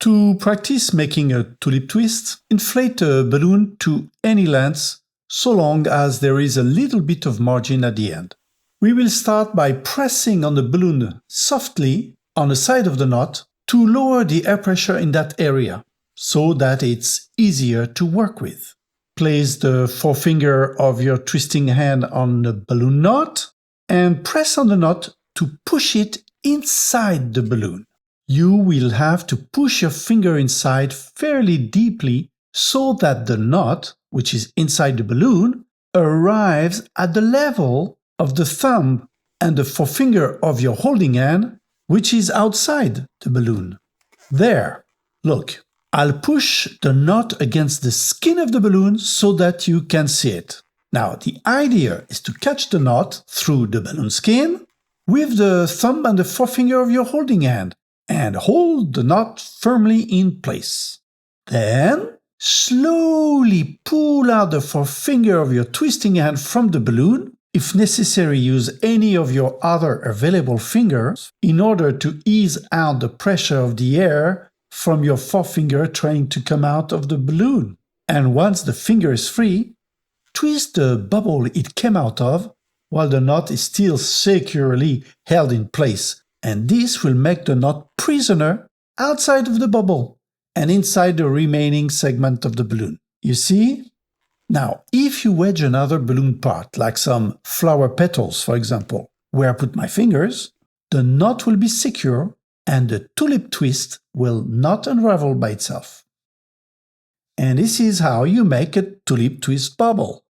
To practice making a tulip twist, inflate a balloon to any length so long as there is a little bit of margin at the end. We will start by pressing on the balloon softly on the side of the knot to lower the air pressure in that area so that it's easier to work with. Place the forefinger of your twisting hand on the balloon knot and press on the knot to push it inside the balloon. You will have to push your finger inside fairly deeply so that the knot, which is inside the balloon, arrives at the level of the thumb and the forefinger of your holding hand, which is outside the balloon. There, look, I'll push the knot against the skin of the balloon so that you can see it. Now, the idea is to catch the knot through the balloon skin with the thumb and the forefinger of your holding hand and hold the knot firmly in place. Then, slowly pull out the forefinger of your twisting hand from the balloon. If necessary, use any of your other available fingers in order to ease out the pressure of the air from your forefinger trying to come out of the balloon. And once the finger is free, twist the bubble it came out of while the knot is still securely held in place, and this will make the knot prisoner outside of the bubble and inside the remaining segment of the balloon. You see? Now, if you wedge another balloon part, like some flower petals, for example, where I put my fingers, the knot will be secure and the tulip twist will not unravel by itself. And this is how you make a tulip twist bubble.